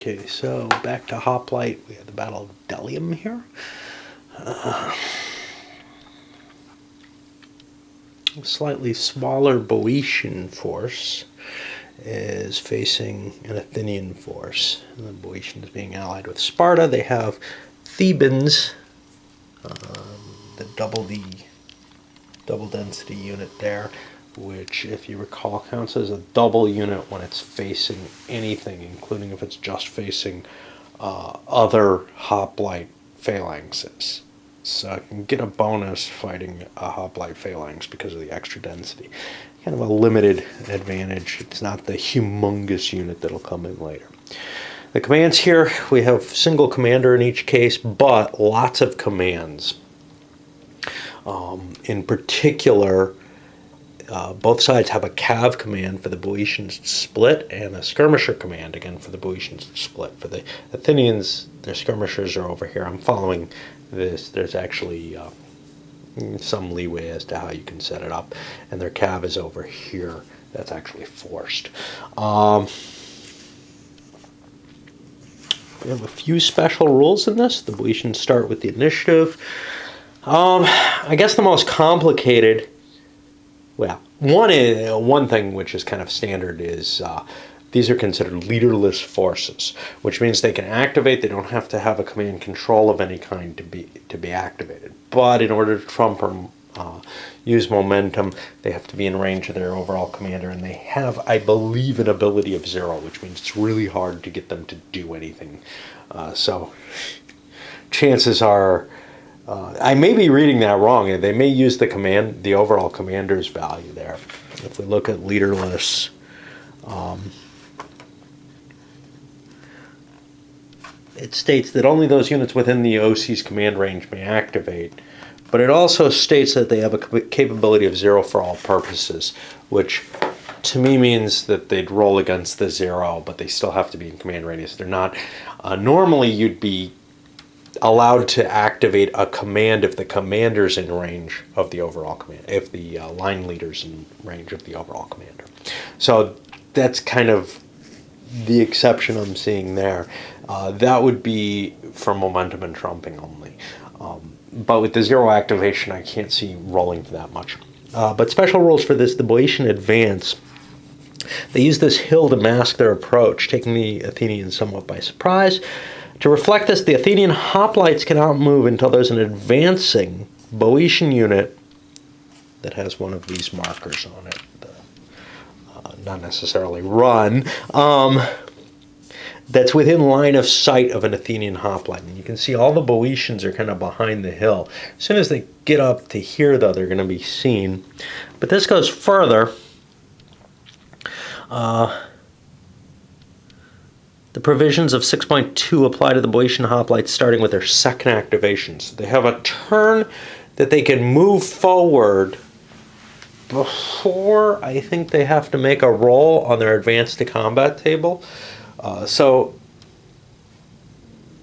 Okay, so back to Hoplite. We had the Battle of Delium here. A slightly smaller Boeotian force is facing an Athenian force. And the Boeotians being allied with Sparta. They have Thebans, the double density unit there, which, if you recall, counts as a double unit when it's facing anything, including if it's just facing other hoplite phalanxes. So I can get a bonus fighting a hoplite phalanx because of the extra density. Kind of a limited advantage. It's not the humongous unit that'll come in later. The commands here, we have single commander in each case, but lots of commands. In particular, both sides have a cav command for the Boeotians to split and a skirmisher command, again, for the Boeotians to split. For the Athenians, their skirmishers are over here. I'm following this. There's actually some leeway as to how you can set it up. And their cav is over here. That's actually forced. We have a few special rules in this. The Boeotians start with the initiative. I guess the most complicated, well, one thing which is kind of standard is these are considered leaderless forces, which means they can activate. They don't have to have a command control of any kind to be activated. But in order to trump or use momentum, they have to be in range of their overall commander, and they have, I believe, an ability of 0, which means it's really hard to get them to do anything. So chances are, I may be reading that wrong. They may use the overall commander's value there. If we look at leaderless, it states that only those units within the OC's command range may activate, but it also states that they have a capability of 0 for all purposes, which to me means that they'd roll against the 0, but they still have to be in command radius. They're not. Normally you'd be allowed to activate a command if the commander's in range of the overall command, if the line leader's in range of the overall commander. So that's kind of the exception I'm seeing there. That would be for momentum and trumping only. But with the 0 activation, I can't see rolling for that much. But special rules for this, the Boeotian advance, they use this hill to mask their approach, taking the Athenians somewhat by surprise. To reflect this, the Athenian hoplites cannot move until there's an advancing Boeotian unit that has one of these markers on it. Not necessarily run. That's within line of sight of an Athenian hoplite. And you can see all the Boeotians are kind of behind the hill. As soon as they get up to here, though, they're going to be seen. But this goes further. The provisions of 6.2 apply to the Boeotian hoplites starting with their second activation. So they have a turn that they can move forward before I think they have to make a roll on their advance to combat table. So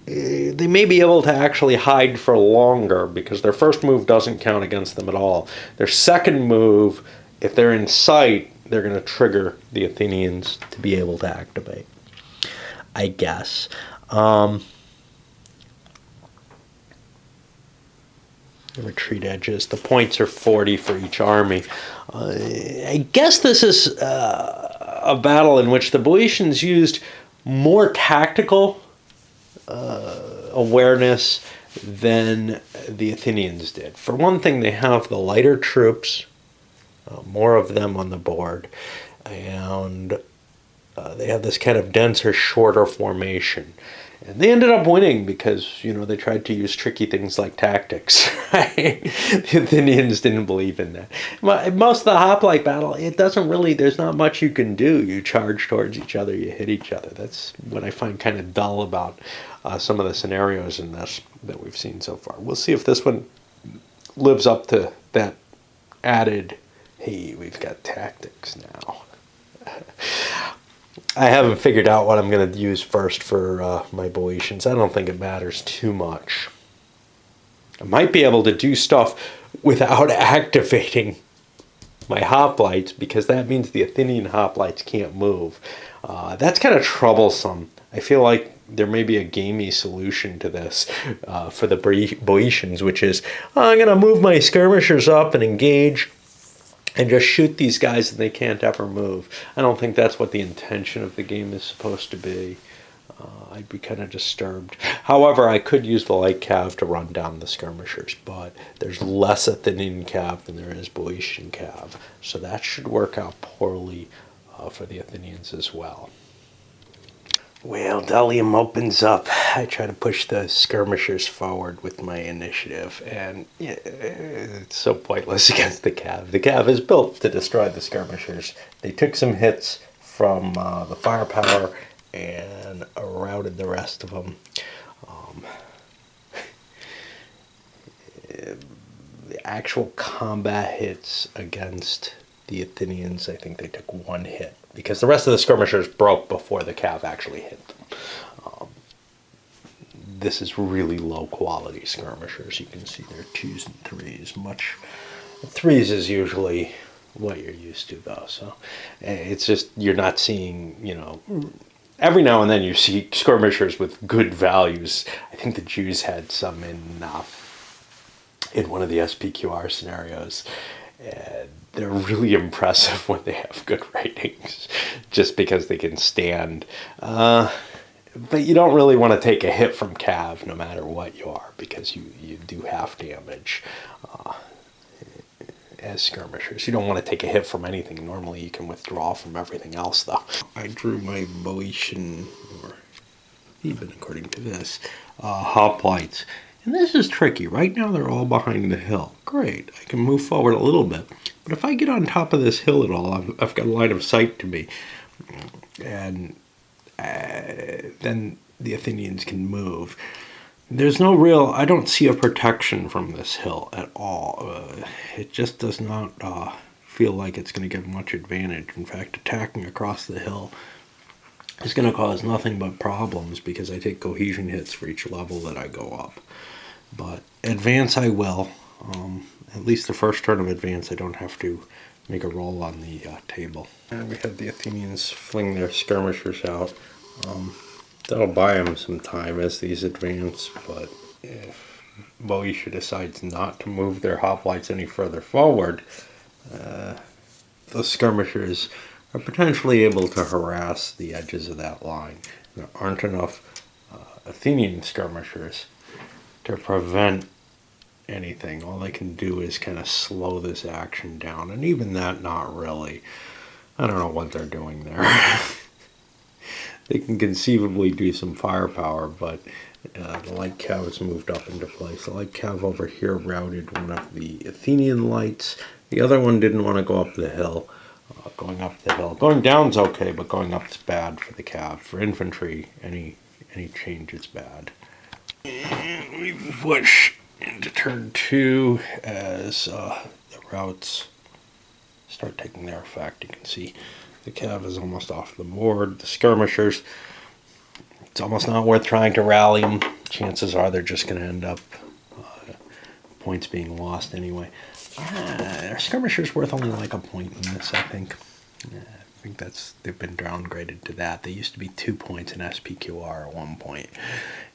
they may be able to actually hide for longer because their first move doesn't count against them at all. Their second move, if they're in sight, they're going to trigger the Athenians to be able to activate, I guess. The retreat edges. The points are 40 for each army. I guess this is a battle in which the Boeotians used more tactical awareness than the Athenians did. For one thing, they have the lighter troops, more of them on the board, and they have this kind of denser, shorter formation. And they ended up winning because, they tried to use tricky things like tactics. Right? The Athenians didn't believe in that. Most of the hoplite battle, it doesn't really, there's not much you can do. You charge towards each other, you hit each other. That's what I find kind of dull about some of the scenarios in this that we've seen so far. We'll see if this one lives up to that added, hey, we've got tactics now. I haven't figured out what I'm going to use first for my Boeotians. I don't think it matters too much. I might be able to do stuff without activating my hoplites because that means the Athenian hoplites can't move. That's kind of troublesome. I feel like there may be a gamey solution to this for the Boeotians, which is, I'm going to move my skirmishers up and engage and just shoot these guys and they can't ever move. I don't think that's what the intention of the game is supposed to be. I'd be kind of disturbed. However, I could use the light cav to run down the skirmishers, but there's less Athenian cav than there is Boeotian cav, so that should work out poorly for the Athenians as well. Well, Delium opens up. I try to push the skirmishers forward with my initiative, and it's so pointless against the cav. The cav is built to destroy the skirmishers. They took some hits from the firepower and routed the rest of them. The actual combat hits against the Athenians, I think they took one hit, because the rest of the skirmishers broke before the cav actually hit them. This is really low quality skirmishers. You can see they're 2s and 3s. 3s is usually what you're used to, though. So it's just, you're not seeing, every now and then you see skirmishers with good values. I think the Jews had some in one of the SPQR scenarios. And they're really impressive when they have good ratings, just because they can stand. But you don't really want to take a hit from cav no matter what you are, because you do half damage as skirmishers. You don't want to take a hit from anything. Normally you can withdraw from everything else, though. I drew my Boeotian, or even according to this, hoplites. And this is tricky. Right now they're all behind the hill. Great, I can move forward a little bit. But if I get on top of this hill at all, I've got a line of sight to me. And then the Athenians can move. There's no real, I don't see a protection from this hill at all. It just does not feel like it's going to give much advantage. In fact, attacking across the hill is going to cause nothing but problems, because I take cohesion hits for each level that I go up. But advance I will. At least the first turn of advance, I don't have to make a roll on the table. And we have the Athenians fling their skirmishers out. That'll buy them some time as these advance, but if Boeotia decides not to move their hoplites any further forward, the skirmishers are potentially able to harass the edges of that line. There aren't enough Athenian skirmishers to prevent anything. All they can do is kind of slow this action down, and even that, not really. I don't know what they're doing there. They can conceivably do some firepower, but the light cav has moved up into place. The light cav over here routed one of the Athenian lights. The other one didn't want to go up the hill. Going up the hill. Going down's okay, but going up's bad for the cav. For infantry, any change is bad. And we push into turn 2 as the routes start taking their effect. You can see the cav is almost off the board. The skirmishers, it's almost not worth trying to rally them. Chances are they're just going to end up points being lost anyway. Our skirmishers worth only like a point in this, I think. I think they've been downgraded to that. They used to be 2 points in SPQR at one point,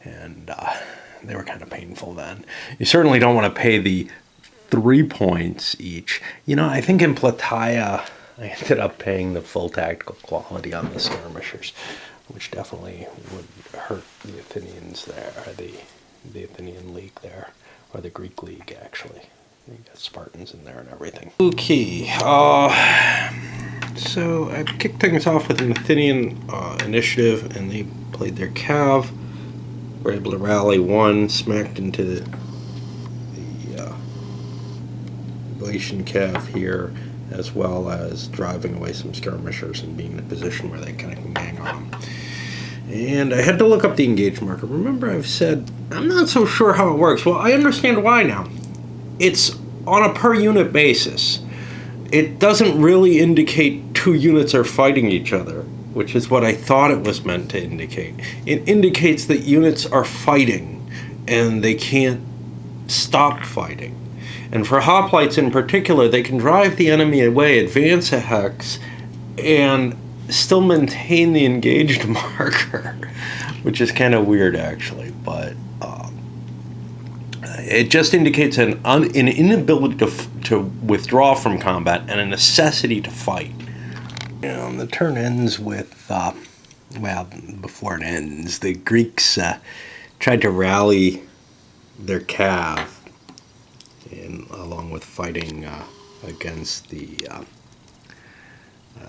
and they were kind of painful then. You certainly don't want to pay the 3 points each. I think in Plataea, I ended up paying the full tactical quality on the skirmishers, which definitely would hurt the Athenians there, or the Athenian League there, or the Greek League, actually. You got Spartans in there and everything. Okay, so I kicked things off with an Athenian initiative, and they played their cav. Were able to rally one, smacked into the Boeotian cav here, as well as driving away some skirmishers and being in a position where they kind of can hang on. And I had to look up the engage marker. Remember, I've said I'm not so sure how it works. Well, I understand why now. It's on a per unit basis. It doesn't really indicate 2 units are fighting each other, which is what I thought it was meant to indicate. It indicates that units are fighting and they can't stop fighting. And for hoplites in particular, they can drive the enemy away, advance a hex, and still maintain the engaged marker, which is kind of weird actually, but it just indicates an inability to withdraw from combat and a necessity to fight. The turn ends with, well, before it ends, the Greeks tried to rally their cav, along with fighting against the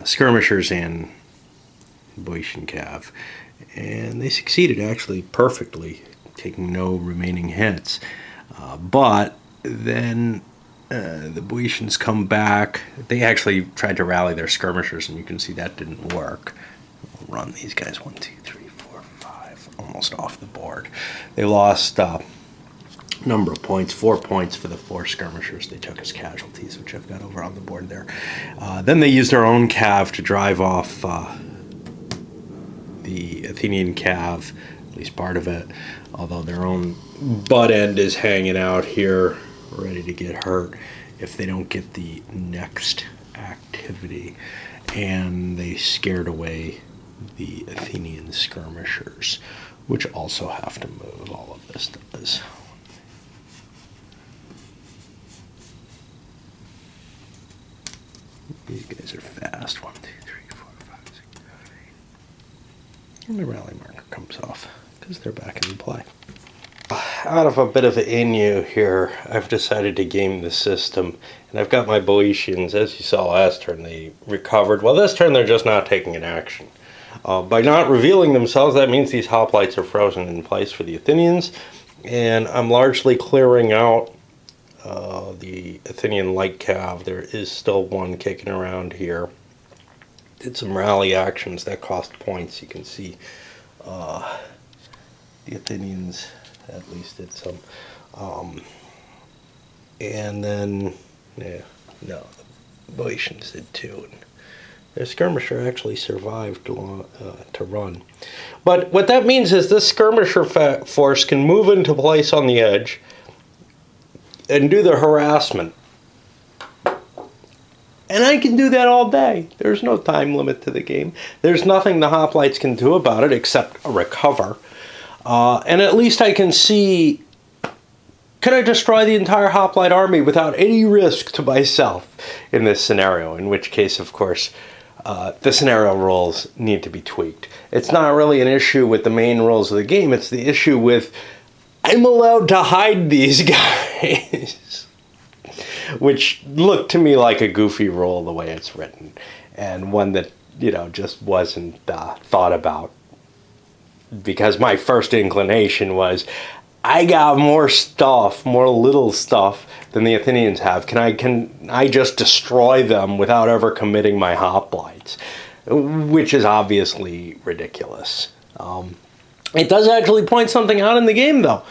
skirmishers and Boeotian cav, and they succeeded actually perfectly, taking no remaining hits. But then the Boeotians come back. They actually tried to rally their skirmishers, and you can see that didn't work. We'll run these guys 1, 2, 3, 4, 5, almost off the board. They lost number of points, 4 points for the 4 skirmishers they took as casualties, which I've got over on the board there. Then they used their own cav to drive off the Athenian cav, at least part of it, although their own butt end is hanging out here, ready to get hurt if they don't get the next activity. And they scared away the Athenian skirmishers, which also have to move. All of this does. These guys are fast. 1, 2, 3, 4, 5, 6, 7, 8. And the rally marker comes off because they're back in play. Out of a bit of an inu here, I've decided to game the system, and I've got my Boeotians. As you saw last turn, they recovered. Well, this turn they're just not taking an action. By not revealing themselves, that means these hoplites are frozen in place for the Athenians, and I'm largely clearing out the Athenian light cav. There is still one kicking around here. Did some rally actions that cost points. You can see the Athenians at least did some. And then, yeah, no, the Boeotians did too. And their skirmisher actually survived to run. But what that means is this skirmisher force can move into place on the edge and do the harassment. And I can do that all day. There's no time limit to the game. There's nothing the hoplites can do about it except recover. And at least I can see, can I destroy the entire hoplite army without any risk to myself in this scenario? In which case, of course, the scenario rules need to be tweaked. It's not really an issue with the main rules of the game. It's the issue with, I'm allowed to hide these guys. Which looked to me like a goofy rule the way it's written. And one that, just wasn't thought about. Because my first inclination was, I got more stuff, more little stuff than the Athenians have. Can I just destroy them without ever committing my hoplites? Which is obviously ridiculous. It does actually point something out in the game, though.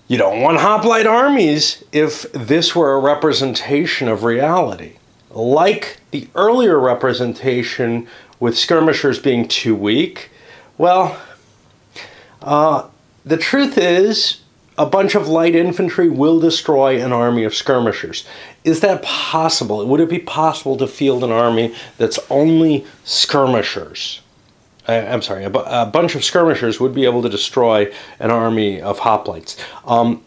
You don't want hoplite armies if this were a representation of reality. Like the earlier representation with skirmishers being too weak, well, the truth is a bunch of light infantry will destroy an army of skirmishers. Is that possible? Would it be possible to field an army that's only skirmishers? I'm sorry, a bunch of skirmishers would be able to destroy an army of hoplites. I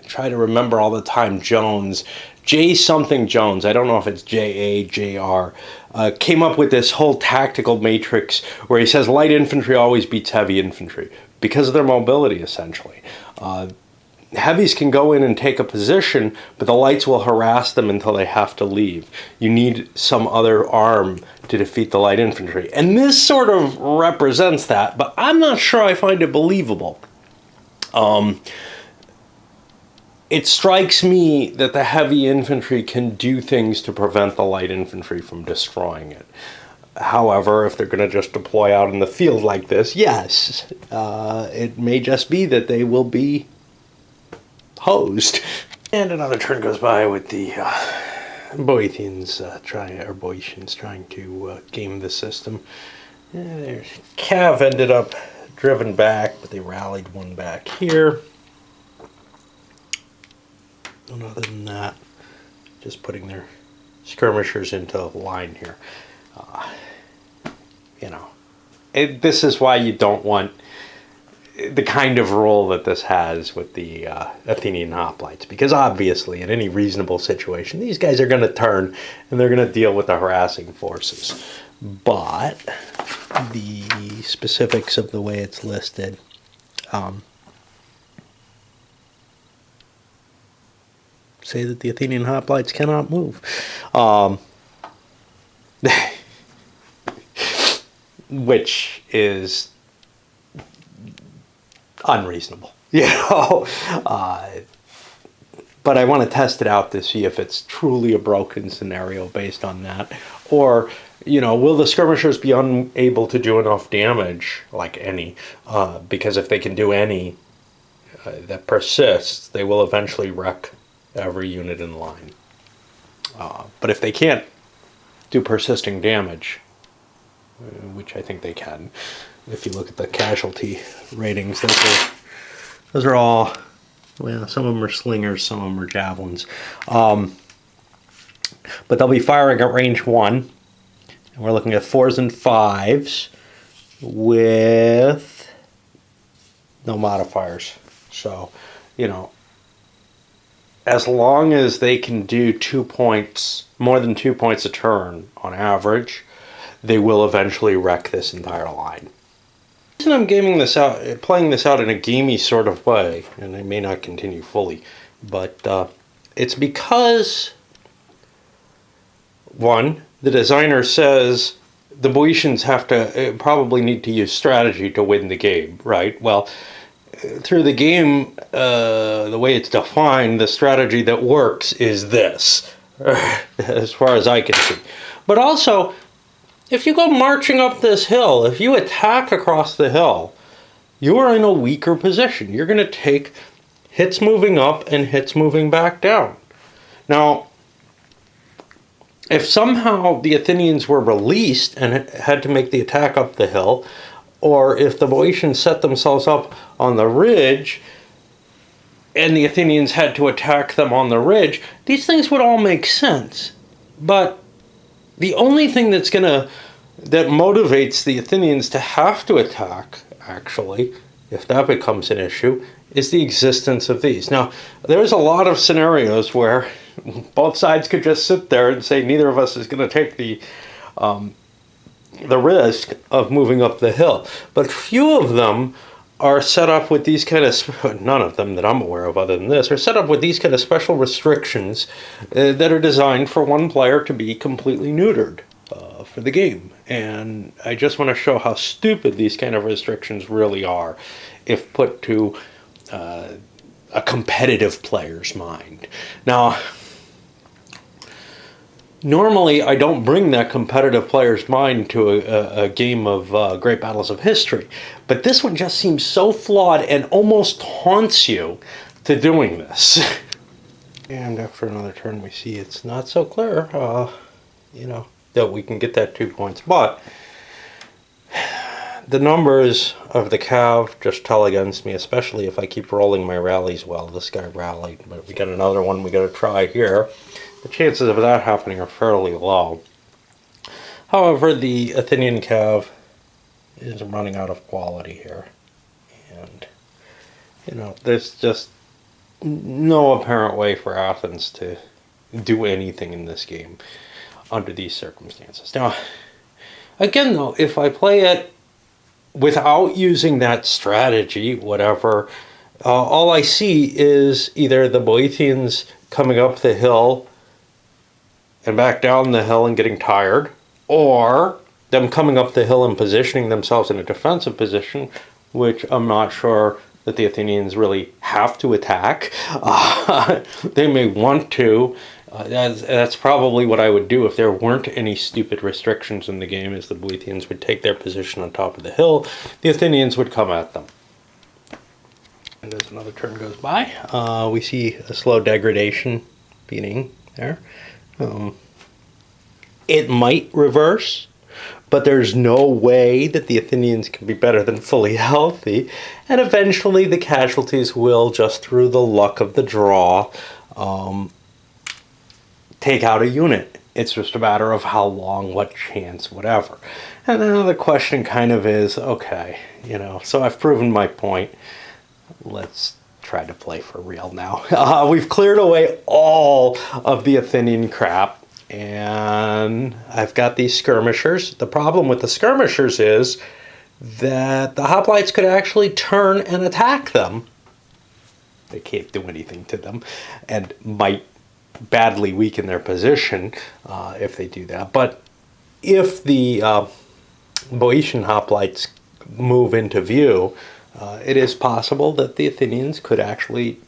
try to remember all the time. Jones, J something Jones, I don't know if it's J-A-J-R, came up with this whole tactical matrix where he says light infantry always beats heavy infantry because of their mobility, essentially. Heavies can go in and take a position, but the lights will harass them until they have to leave. You need some other arm to defeat the light infantry. And this sort of represents that, but I'm not sure I find it believable. It strikes me that the heavy infantry can do things to prevent the light infantry from destroying it. However, if they're going to just deploy out in the field like this, yes, it may just be that they will be hosed. And another turn goes by with the Boeotians trying to game the system. There's Cav ended up driven back, but they rallied one back here. And other than that, just putting their skirmishers into line here. This is why you don't want the kind of role that this has with the Athenian hoplites, because obviously in any reasonable situation these guys are going to turn and they're going to deal with the harassing forces. But the specifics of the way it's listed say that the Athenian hoplites cannot move, which is unreasonable, but I want to test it out to see if it's truly a broken scenario based on that, or will the skirmishers be unable to do enough damage, like any, because if they can do any that persists, they will eventually wreck every unit in line. But if they can't do persisting damage, which I think they can, if you look at the casualty ratings, those are all, well, some of them are slingers, some of them are javelins. But they'll be firing at range 1. And we're looking at 4s and 5s with no modifiers. So, as long as they can do 2 points, more than 2 points a turn on average, they will eventually wreck this entire line. The reason I'm playing this out in a gamey sort of way, and I may not continue fully, but it's because, one, the designer says the Boeotians probably need to use strategy to win the game, right? Well, through the game, the way it's defined, the strategy that works is this, as far as I can see. But also, if you go marching up this hill, if you attack across the hill, you are in a weaker position. You're going to take hits moving up and hits moving back down. Now, if somehow the Athenians were released and had to make the attack up the hill, or if the Boeotians set themselves up on the ridge and the Athenians had to attack them on the ridge, these things would all make sense. But the only thing that motivates the Athenians to have to attack, actually, if that becomes an issue, is the existence of these. Now, there's a lot of scenarios where both sides could just sit there and say neither of us is going to take the risk of moving up the hill. But few of them are set up with these kind of, none of them that I'm aware of other than this, are set up with these kind of special restrictions that are designed for one player to be completely neutered for the game. And I just want to show how stupid these kind of restrictions really are if put to a competitive player's mind. Now, normally I don't bring that competitive player's mind to a game of Great Battles of History, but this one just seems so flawed and almost taunts you to doing this. And after another turn we see it's not so clear, that we can get that 2 points. But the numbers of the cav just tell against me, especially if I keep rolling my rallies well. This guy rallied, but we got another one we got to try here. The chances of that happening are fairly low. However, the Athenian cav is running out of quality here. And, there's just no apparent way for Athens to do anything in this game under these circumstances. Now, again though, if I play it without using that strategy, whatever, all I see is either the Boeotians coming up the hill and back down the hill and getting tired, or them coming up the hill and positioning themselves in a defensive position, which I'm not sure that the Athenians really have to attack. They may want to. That's probably what I would do if there weren't any stupid restrictions in the game, is the Boeotians would take their position on top of the hill, the Athenians would come at them. And as another turn goes by, we see a slow degradation beginning there. It might reverse, but there's no way that the Athenians can be better than fully healthy, and eventually the casualties will, just through the luck of the draw, take out a unit. It's just a matter of how long, what chance, whatever. And now the question kind of is, okay, so I've proven my point. Let's try to play for real now. We've cleared away all of the Athenian crap, and I've got these skirmishers. The problem with the skirmishers is that the hoplites could actually turn and attack them. They can't do anything to them, and might badly weaken their position if they do that. But if the Boeotian hoplites move into view, it is possible that the Athenians could actually,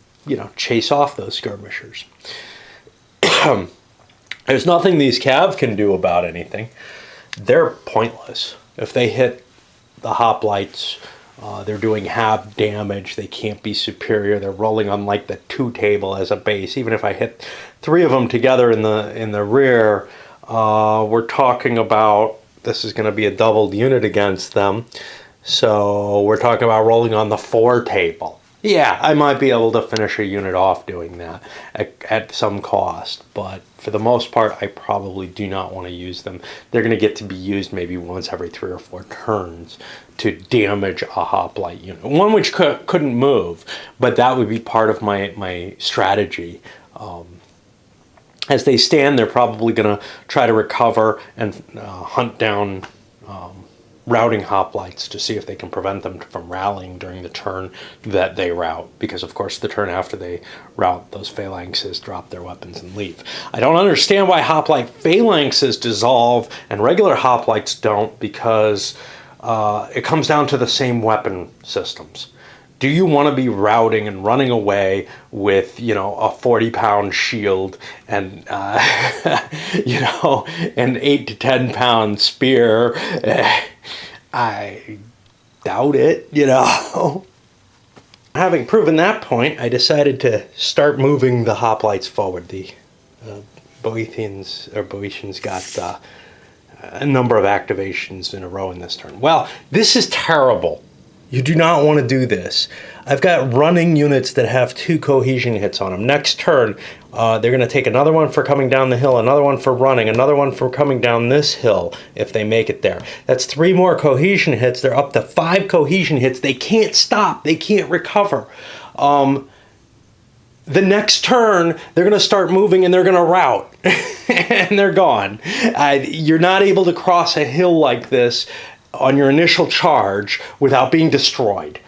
chase off those skirmishers. There's nothing these cav can do about anything. They're pointless. If they hit the hoplites, they're doing half damage. They can't be superior. They're rolling on like the 2 table as a base. Even if I hit 3 of them together in the rear, we're talking about, this is going to be a doubled unit against them. So we're talking about rolling on the 4 table. Yeah, I might be able to finish a unit off doing that at some cost, but for the most part, I probably do not want to use them. They're going to get to be used maybe once every 3 or 4 turns to damage a hoplite unit. One which couldn't move, but that would be part of my strategy. As they stand, they're probably going to try to recover and hunt down routing hoplites to see if they can prevent them from rallying during the turn that they rout, because of course the turn after they rout, those phalanxes drop their weapons and leave. I don't understand why hoplite phalanxes dissolve and regular hoplites don't, because it comes down to the same weapon systems. Do you want to be routing and running away with, a 40-pound shield and, an 8 to 10-pound spear? I doubt it, Having proven that point, I decided to start moving the hoplites forward. The Boeotians got a number of activations in a row in this turn. Well, this is terrible. You do not want to do this. I've got running units that have 2 cohesion hits on them. Next turn, they're going to take another one for coming down the hill, another one for running, another one for coming down this hill if they make it there. That's 3 more cohesion hits. They're up to 5 cohesion hits. They can't stop. They can't recover. The next turn, they're going to start moving and they're going to rout. And they're gone. You're not able to cross a hill like this on your initial charge without being destroyed.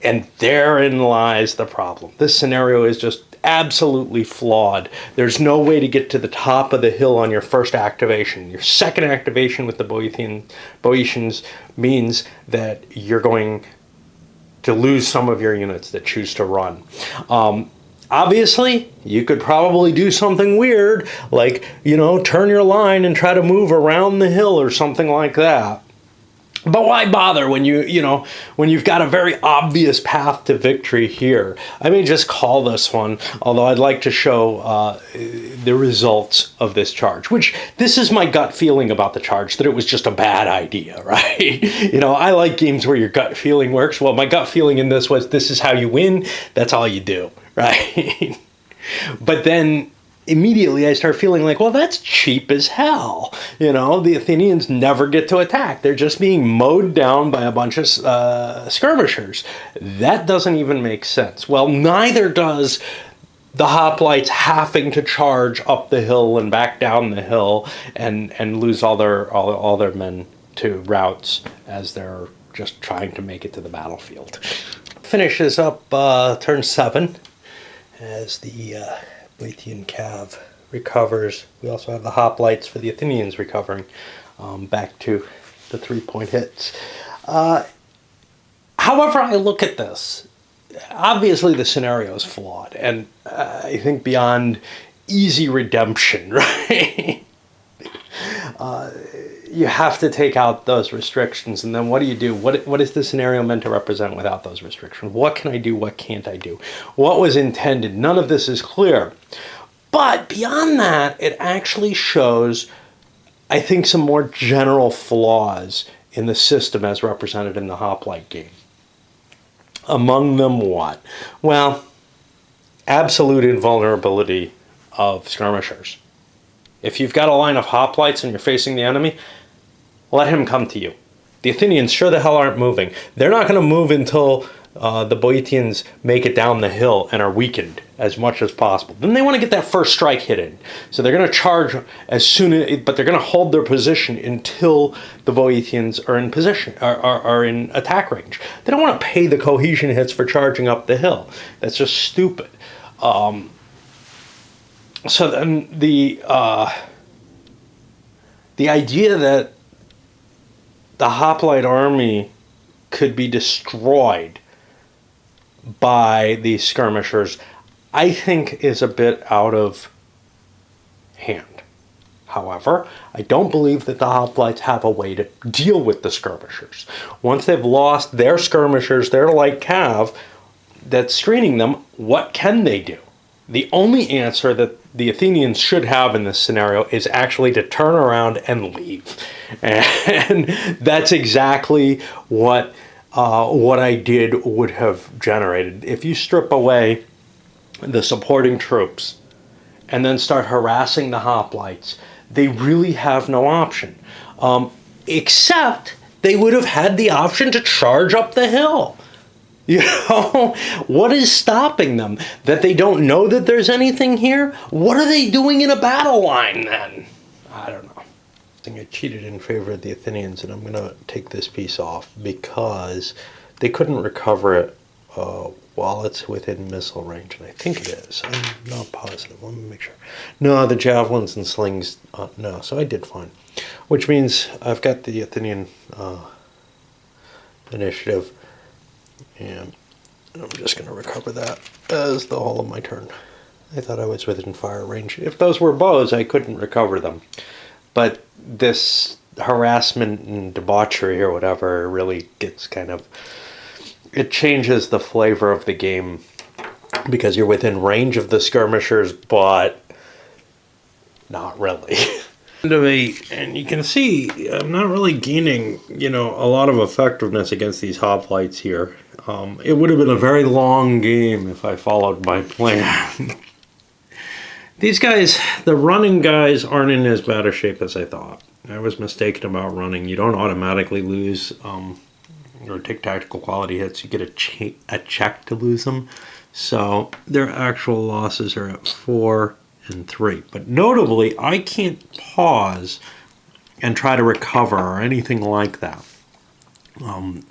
And therein lies the problem. This scenario is just absolutely flawed. There's no way to get to the top of the hill on your first activation. Your second activation with the Boeotians means that you're going to lose some of your units that choose to run. Obviously, you could probably do something weird, like, turn your line and try to move around the hill or something like that. But why bother when when you've got a very obvious path to victory here? I may just call this one, although I'd like to show the results of this charge, which this is my gut feeling about the charge, that it was just a bad idea, right? I like games where your gut feeling works. Well, my gut feeling in this was, this is how you win. That's all you do, right? But then immediately I start feeling like, well, that's cheap as hell. The Athenians never get to attack. They're just being mowed down by a bunch of skirmishers. That doesn't even make sense. Well, neither does the hoplites having to charge up the hill and back down the hill and lose all their men to routs as they're just trying to make it to the battlefield. Finishes up turn 7 as the Boeotian cav recovers. We also have the hoplites for the Athenians recovering back to the 3-point hits. However I look at this, obviously the scenario is flawed, and I think beyond easy redemption, right? You have to take out those restrictions, and then what do you do? What is the scenario meant to represent without those restrictions? What can I do? What can't I do? What was intended? None of this is clear. But beyond that, it actually shows, I think, some more general flaws in the system as represented in the Hoplite game. Among them what? Well, absolute invulnerability of skirmishers. If you've got a line of hoplites and you're facing the enemy, let him come to you. The Athenians sure the hell aren't moving. They're not going to move until the Boeotians make it down the hill and are weakened as much as possible. Then they want to get that first strike hit in. So they're going to charge as soon as, but they're going to hold their position until the Boeotians are in position, are in attack range. They don't want to pay the cohesion hits for charging up the hill. That's just stupid. So then the idea that the hoplite army could be destroyed by these skirmishers, I think is a bit out of hand. However, I don't believe that the hoplites have a way to deal with the skirmishers. Once they've lost their skirmishers, their light cav that's screening them, what can they do? The only answer that the Athenians should have in this scenario is actually to turn around and leave. And that's exactly what I did would have generated. If you strip away the supporting troops and then start harassing the hoplites, they really have no option. Except they would have had the option to charge up the hill. You know, what is stopping them? That they don't know that there's anything here? What are they doing in a battle line then? I don't know. I think I cheated in favor of the Athenians, and I'm going to take this piece off because they couldn't recover it while it's within missile range, and I think it is. I'm not positive. Let me make sure. No, the javelins and slings, no, so I did fine. Which means I've got the Athenian initiative, and I'm just going to recover that as the whole of my turn. I thought I was within fire range. If those were bows, I couldn't recover them. But this harassment and debauchery or whatever really gets kind of... It changes the flavor of the game because you're within range of the skirmishers, but not really. And you can see I'm not really gaining, a lot of effectiveness against these hoplites here. It would have been a very long game if I followed my plan. These guys, the running guys, aren't in as bad a shape as I thought. I was mistaken about running. You don't automatically lose or take tactical quality hits. You get a check to lose them. So their actual losses are at 4 and 3. But notably, I can't pause and try to recover or anything like that.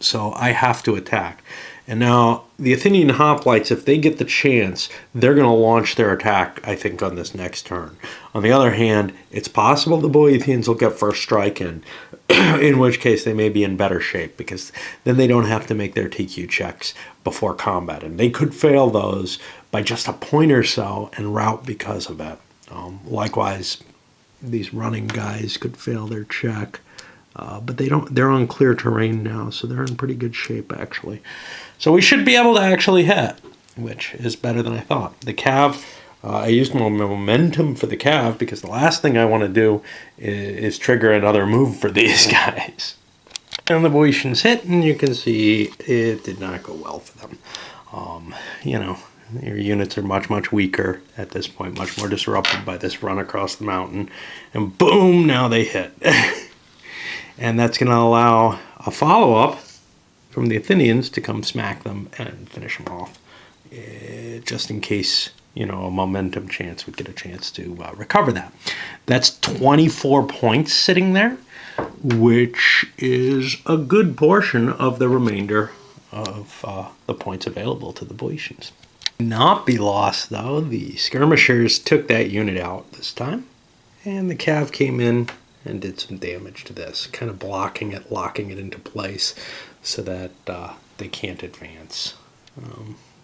So I have to attack. And now the Athenian hoplites, if they get the chance, they're going to launch their attack, I think, on this next turn. On the other hand, it's possible the Boeotians will get first strike in which case they may be in better shape because then they don't have to make their TQ checks before combat. And they could fail those by just a point or so and rout because of it. Likewise, these running guys could fail their check. But they're on clear terrain now, so they're in pretty good shape, actually. So we should be able to actually hit, which is better than I thought. The cav, I used my momentum for the cav because the last thing I want to do is trigger another move for these guys. And the Boeotians hit, and you can see it did not go well for them. Your units are much, much weaker at this point, much more disrupted by this run across the mountain. And boom, now they hit. And that's going to allow a follow-up from the Athenians to come smack them and finish them off. Just in case, a momentum chance would get a chance to recover that. That's 24 points sitting there, which is a good portion of the remainder of the points available to the Boeotians. Not be lost, though. The skirmishers took that unit out this time, and the cav came in and did some damage to this, kind of blocking it, locking it into place so that they can't advance.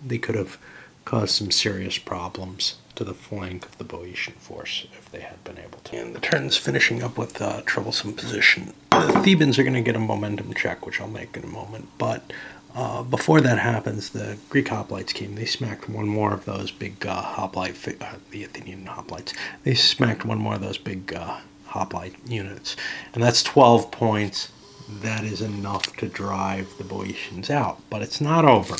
They could have caused some serious problems to the flank of the Boeotian force if they had been able to. And the turn's finishing up with a troublesome position. The Thebans are going to get a momentum check, which I'll make in a moment, but before that happens, the Greek hoplites came. They smacked one more of those big the Athenian hoplites. They smacked one more of those big hoplite units, and that's 12 points. That is enough to drive the Boeotians out, but it's not over.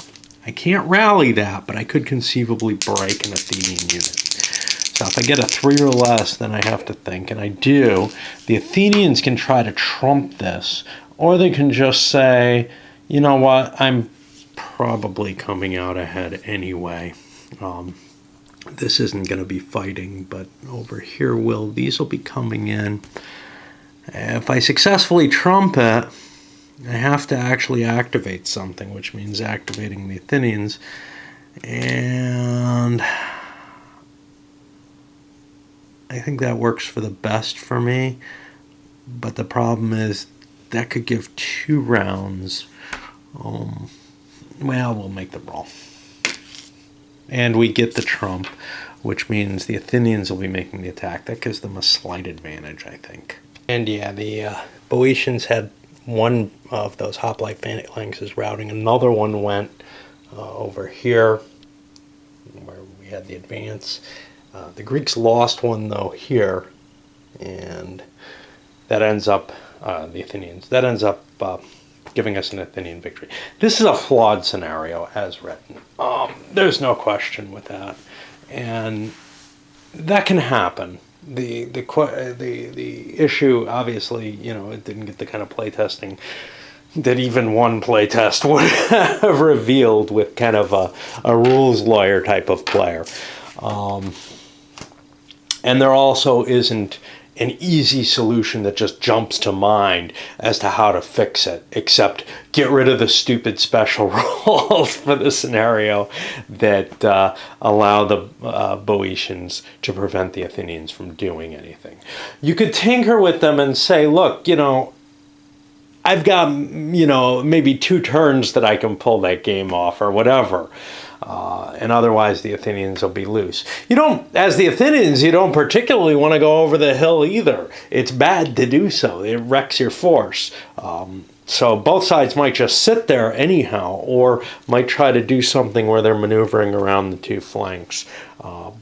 I can't rally that, but I could conceivably break an Athenian unit. So if I get a 3 or less, then I have to think, and I do. The Athenians can try to trump this, or they can just say, you know what, I'm probably coming out ahead anyway. This isn't going to be fighting, but over here these will be coming in. If I successfully trump it, I have to actually activate something, which means activating the Athenians. And I think that works for the best for me. But the problem is that could give 2 rounds. Well, we'll make the roll. And we get the trump, which means the Athenians will be making the attack. That gives them a slight advantage, I think. And yeah, the Boeotians had one of those hoplite phalanxes routing. Another one went over here, where we had the advance. The Greeks lost one, though, here. And that ends up, the Athenians, that ends up giving us an Athenian victory. This is a flawed scenario as written. There's no question with that, and that can happen. The issue, obviously, it didn't get the kind of playtesting that even one playtest would have revealed with kind of a rules lawyer type of player. And there also isn't an easy solution that just jumps to mind as to how to fix it, except get rid of the stupid special rules for the scenario that allow the Boeotians to prevent the Athenians from doing anything. You could tinker with them and say, look, I've got, maybe 2 turns that I can pull that game off or whatever. And otherwise the Athenians will be loose. As the Athenians, you don't particularly want to go over the hill either. It's bad to do so. It wrecks your force. So both sides might just sit there anyhow, or might try to do something where they're maneuvering around the 2 flanks.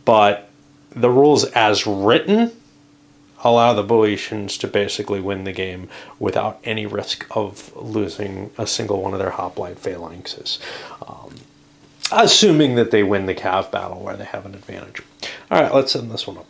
But the rules as written allow the Boeotians to basically win the game without any risk of losing a single one of their hoplite phalanxes. Assuming that they win the cav battle where they have an advantage. All right, let's end this one up.